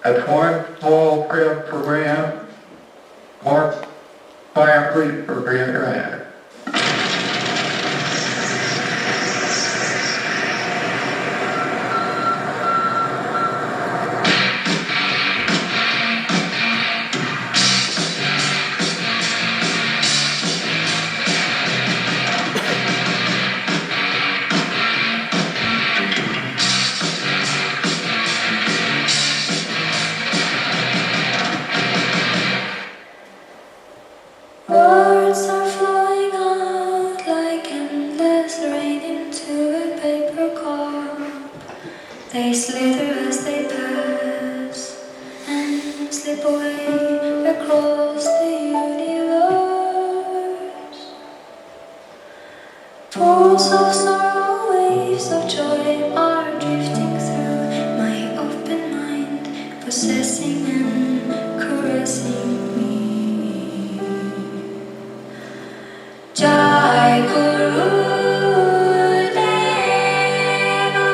That's one small step for man, one giant leap for mankind. Words are flowing out like endless rain into a paper cup. They slither as they pass and slip away across the universe. Pools of sorrow, waves of joy are drifting through my open mind, possessing and caressing me. Jai Guru Deva.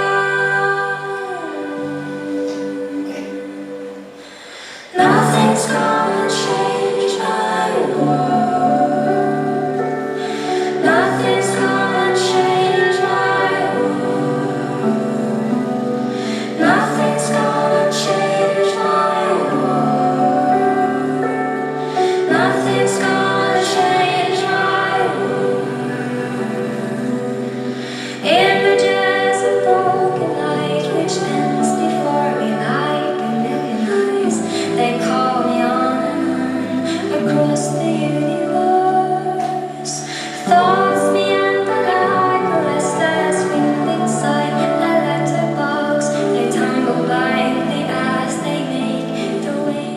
Nothing's gonna change my world. Nothing's gonna change my world. Nothing's gonna change my world. Nothing's gonna change my images of broken light which bends before me like a million eyes. They call me on and on across the universe. Thoughts meander like a restless wind inside a letterbox. They tumble blindly as they make the way.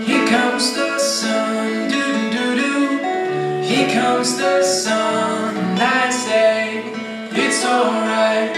Here comes the sun, doo-doo-doo-doo. Here comes the sun, I say, it's alright.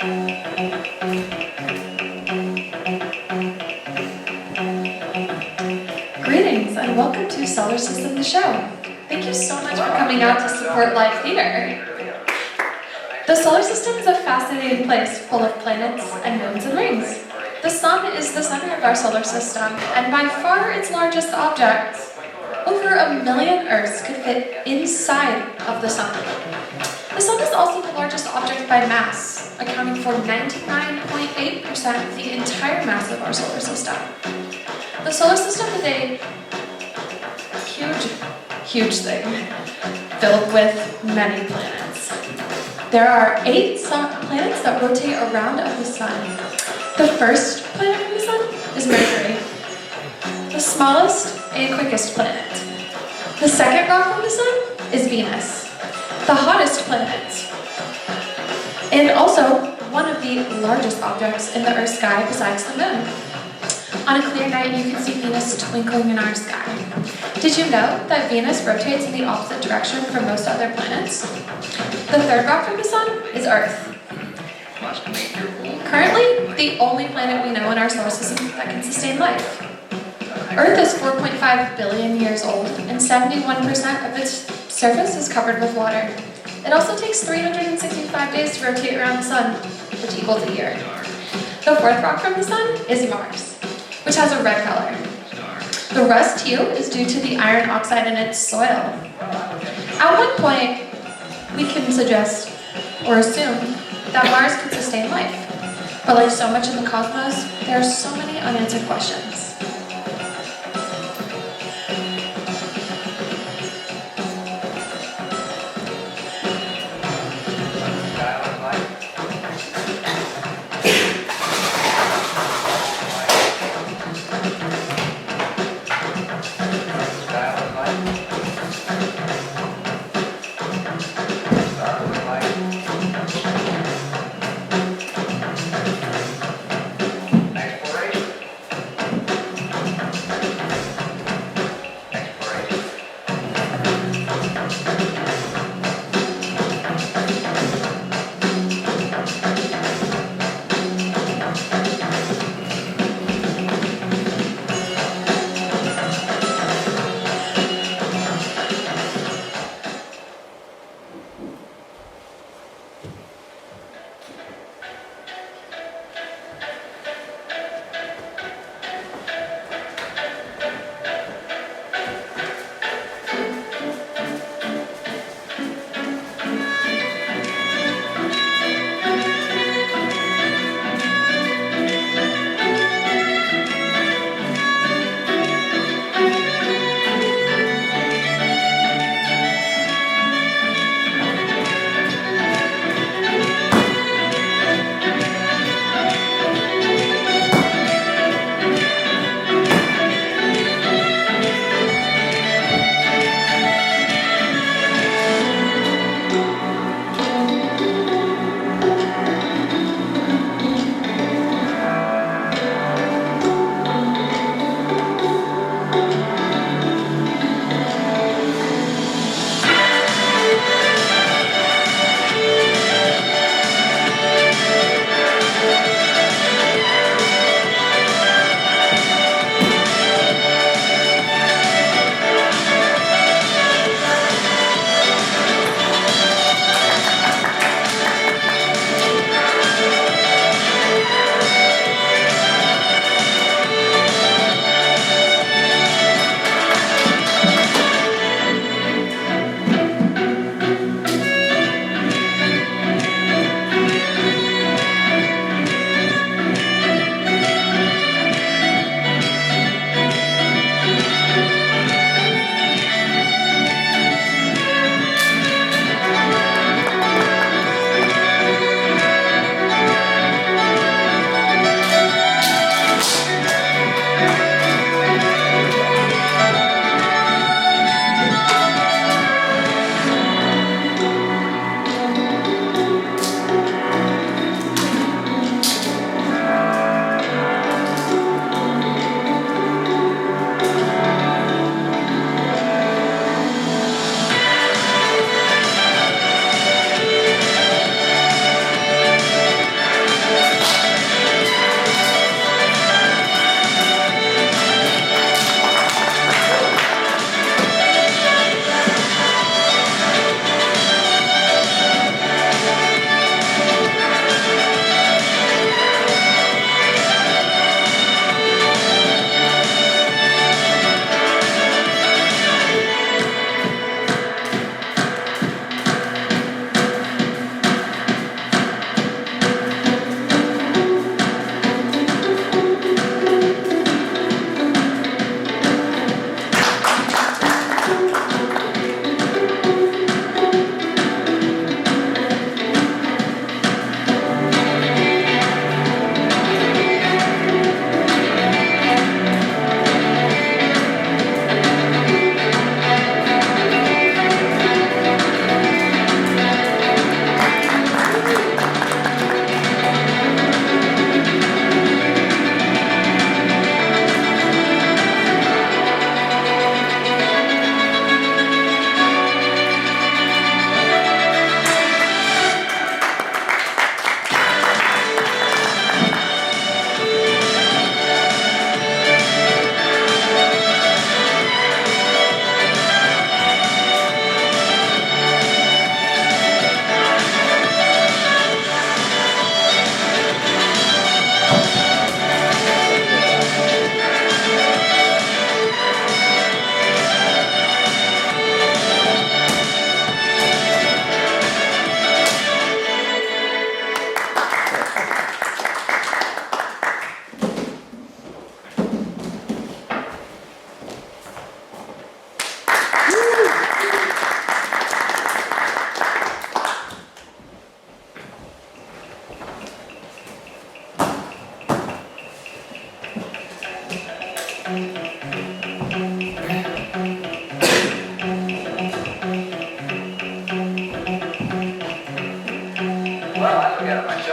Greetings and welcome to Solar System the Show. Thank you so much for coming out to support live theater. The solar system is a fascinating place full of planets and moons and rings. The sun is the center of our solar system and by far its largest object. Over 1 million Earths could fit inside of the sun. The sun is also the largest object by mass, accounting for 99.8% of the entire mass of our solar system. The solar system is a huge thing, filled with many planets. There are 8 planets that rotate around of the sun. The first planet from the sun is Mercury, the smallest and quickest planet. The second rock from the sun is Venus, the hottest planet, and also one of the largest objects in the Earth's sky besides the moon. On a clear night, you can see Venus twinkling in our sky. Did you know that Venus rotates in the opposite direction from most other planets? The third rock from the sun is Earth. Currently, the only planet we know in our solar system that can sustain life. Earth is 4.5 billion years old, and 71% of its surface is covered with water. It also takes 365 days to rotate around the sun, which equals a year. The fourth rock from the sun is Mars, which has a red color. The rust hue is due to the iron oxide in its soil. At one point, we can suggest or assume that Mars could sustain life. But like so much in the cosmos, there are so many unanswered questions.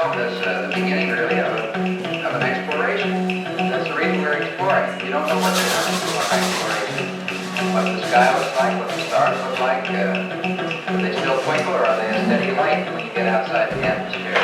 film is the beginning, really, of an exploration. That's the reason we're exploring. You don't know what you're coming to on exploration. What the sky looks like, what the stars look like. Do they still twinkle, or are they a steady light when you get outside the atmosphere?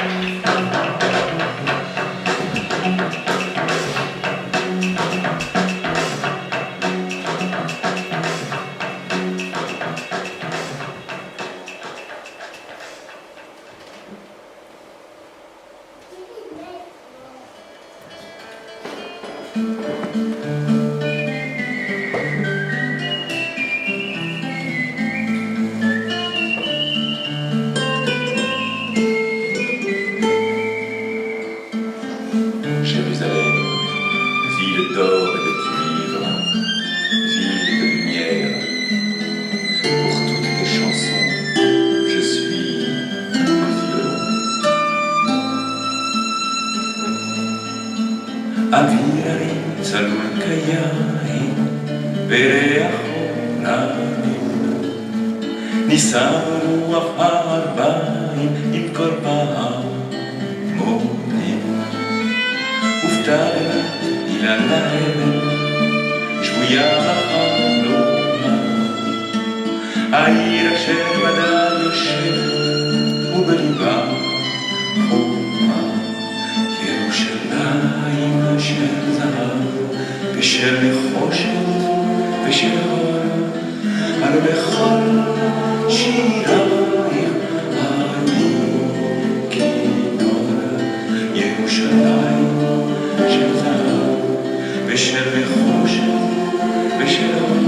Jérusalem, ville d'or et de cuivre, ville de lumière. Pour toutes tes chansons, je suis le violon. Aviarim salun kayaim, vereacholanim, nisamu afarbaim im kol פעמונים. הופתעה אילנה האבן, שבויה בחלומה, העיר אשר בדד יושבת ובליבה חומה, ירושלים של זהב ושל נחושת ושל אור, הלא בכל שירייך אני כינור. ירושלים של זהב ושל נחושת ושל אור,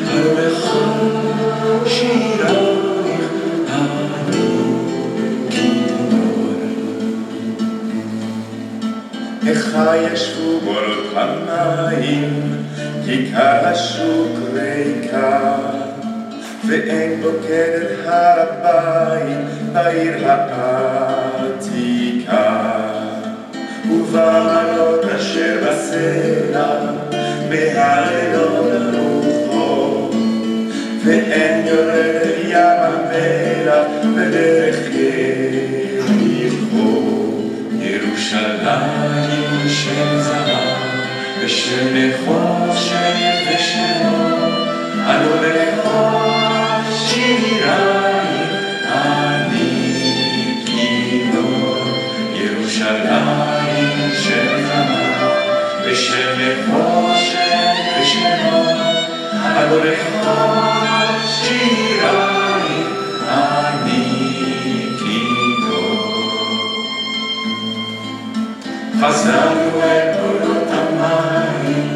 הלא בכל שירייך אני כינור. איכה ישבו גולות המים, כיכר השוק ריקה, ואין בוקדת הר הבית בעיר העתיקה. ובמעלות אשר בסלע, בהלילות רוחות, ואין יורד אל ים המלח בדרך יריחו. ירושלים של זהב ושל נחושת ושל אור, הלא בכל שירייך אני כינור. ירושלים של זהב ושל נחושת ושל אור, הלא בכל שירייך אני כינור. חזרנו אל קולות המים,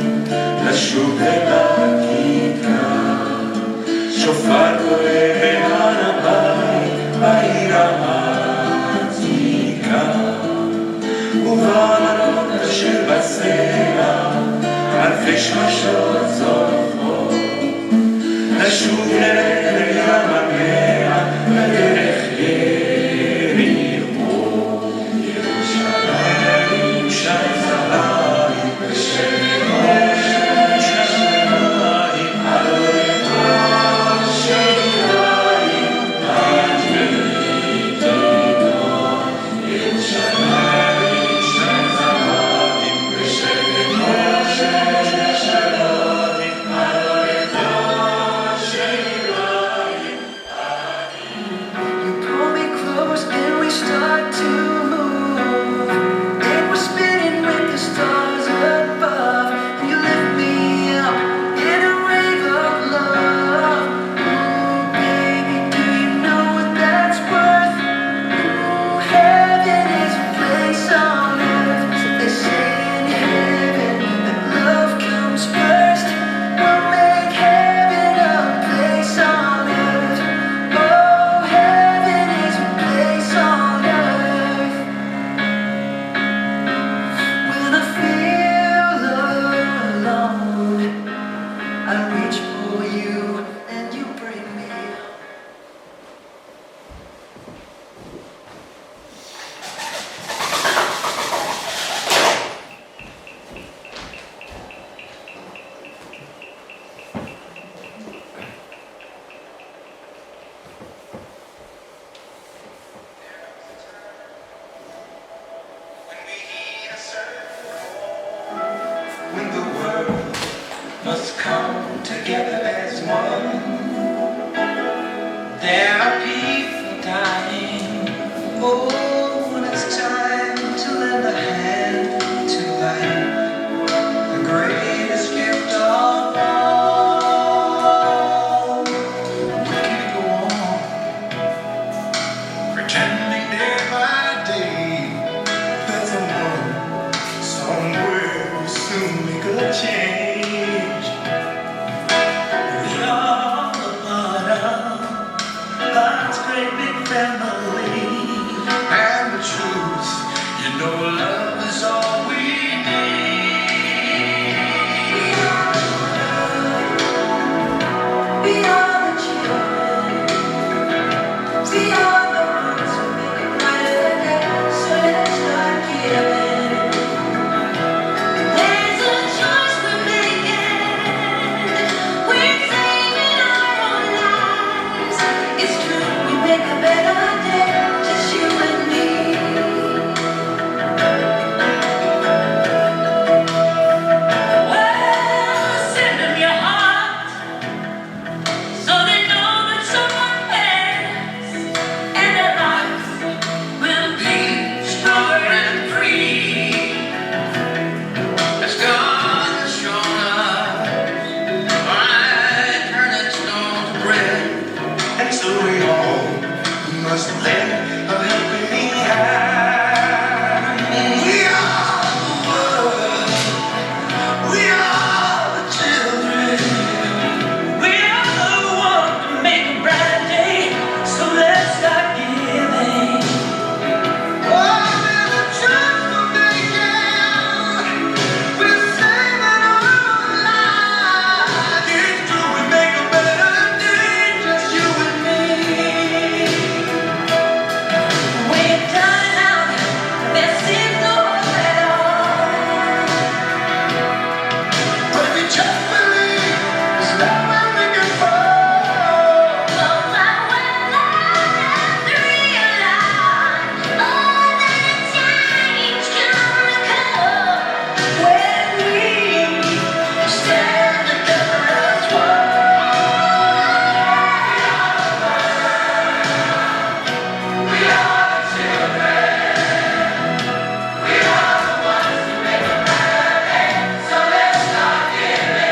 לשוב אל הכיכר, שופר קורא בהר הבית בעיר העתיקה. ובמעלות אשר בסלע, אלפי שמשות זורחות, לשוב נלך אל ים המלח בדרך יריחו. ירושלים של זהב ושל נחושת ושל אור, הלא בכל שירייך אני כינור. ירושלים של זהב ושל נחושת ושל אור, הלא בכל שירייך together as one. There are people dying. Oh, when it's time to lend a hand to life, the greatest gift of all. We can't go on pretending day by day that someone, somewhere will soon make a change. We are a part of God's great big family. And the truth, you know, love is all we need. We are the children. We are the ones who make it brighter day. So let's start giving. There's a choice we're making. We're saving our own lives. It's true, we make a better day, just you and me. Well, send them your heart so they know that someone cares, and their lives will be stronger and free. As God has shown us, by turning stone to bread, and so we all must lend a helping hand. We are the world. We are the children. We are the ones to make a brighter day. So let's start giving. Oh, there's a choice we're making. We're saving our lives. It's true, we make a better day, just you and me. We've done out, there seems no hope at all. But if you just believe, there's nowhere we can fall. But when others realize, oh, that change gonna come. When we stand together as one. We are the children. We are the ones who make a better day. So let's start giving.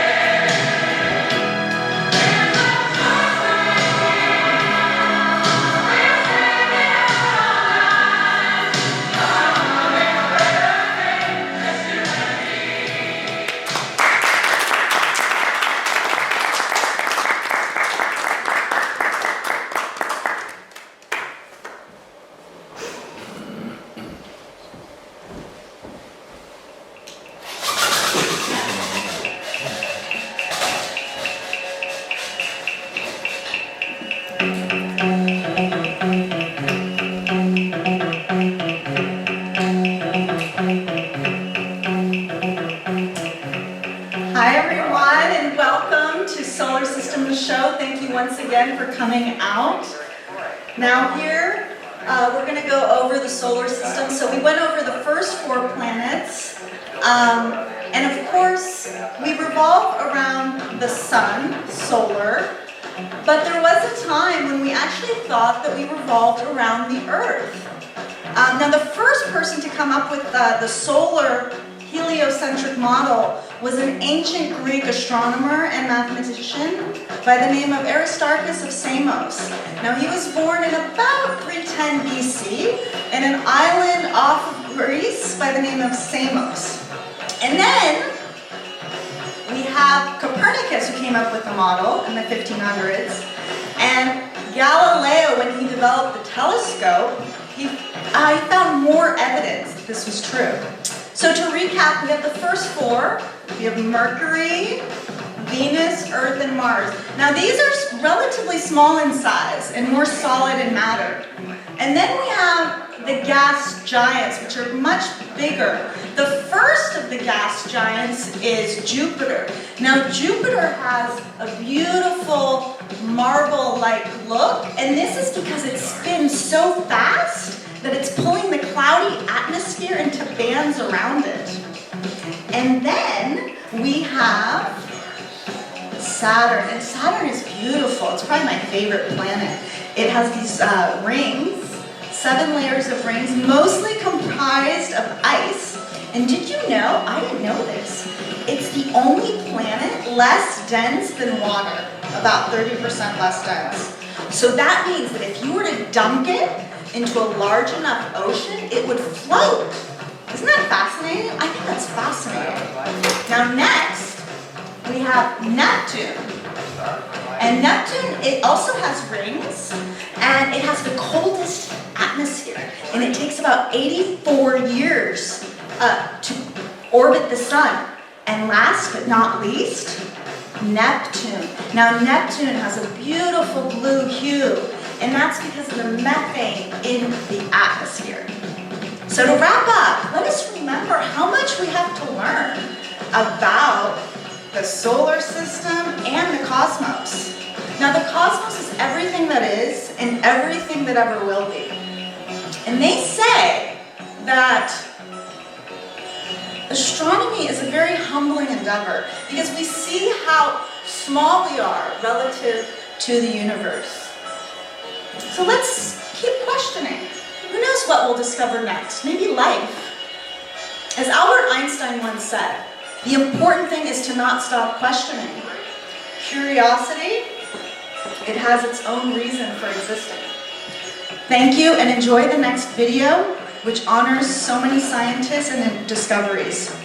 Hi everyone, and welcome to Solar System The Show. Thank you once again for coming out. Now here, we're going to go over the solar system. So we went over the first 4 planets, and of course, we revolve around the sun, solar, but there was a time when we actually thought that we revolved around the Earth. Now the first person to come up with the solar heliocentric model was an ancient Greek astronomer and mathematician by the name of Aristarchus of Samos. Now he was born in about 310 BC in an island off of Greece by the name of Samos. And then we have Copernicus, who came up with the model in the 1500s, and Galileo, when he developed the telescope, he found more evidence that this was true. So to recap, we have the first 4. We have Mercury, Venus, Earth, and Mars. Now these are relatively small in size and more solid in matter. And then we have the gas giants, which are much bigger. The first of the gas giants is Jupiter. Now Jupiter has a beautiful marble-like look, and this is because it spins so fast that it's pulling the cloudy atmosphere into bands around it. And then we have Saturn. And Saturn is beautiful. It's probably my favorite planet. It has these rings, 7 layers of rings, mostly comprised of ice. And did you know, I didn't know this, it's the only planet less dense than water, about 30% less dense. So that means that if you were to dunk it into a large enough ocean, it would float. Isn't that fascinating? I think that's fascinating. Now next, we have Neptune. And Neptune, it also has rings, and it has the coldest atmosphere. And it takes about 84 years to orbit the sun. And last but not least, Neptune. Now Neptune has a beautiful blue hue, and that's because of the methane in the atmosphere. So to wrap up, let us remember how much we have to learn about the solar system and the cosmos. Now the cosmos is everything that is and everything that ever will be. And they say that astronomy is a very humbling endeavor because we see how small we are relative to the universe. So let's keep questioning. Who knows what we'll discover next? Maybe life. As Albert Einstein once said, the important thing is to not stop questioning. Curiosity, it has its own reason for existing. Thank you, and enjoy the next video, which honors so many scientists and discoveries.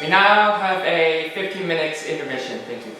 We now have a 15 minutes intermission. Thank you.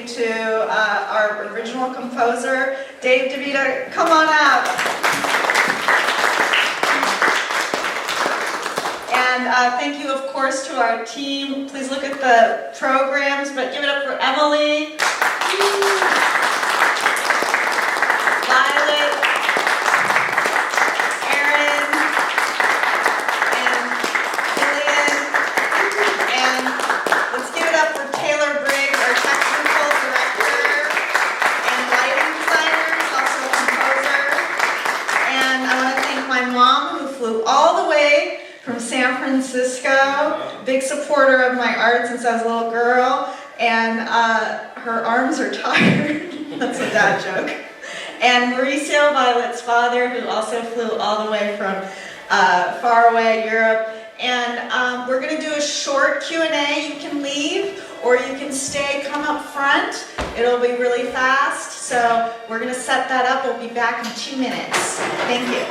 you to our original composer, Dave DeVita. Come on up. And thank you, of course, to our team. Please look at the programs, but give it up for Emily, Violet, Aaron, and Lillian. And let's give it up for Taylor Briggs, our technical director and lighting designer, who's also a composer. And I want to thank my mom, who flew all the way from San Francisco, big supporter of my art since I was a little girl, and her arms are tired. That's a dad joke. And Mauricio, Violet's father, who also flew all the way from far away Europe. And we're going to do a short Q&A. You can leave or you can stay, come up front. It'll be really fast. So we're going to set that up. We'll be back in 2 minutes. Thank you.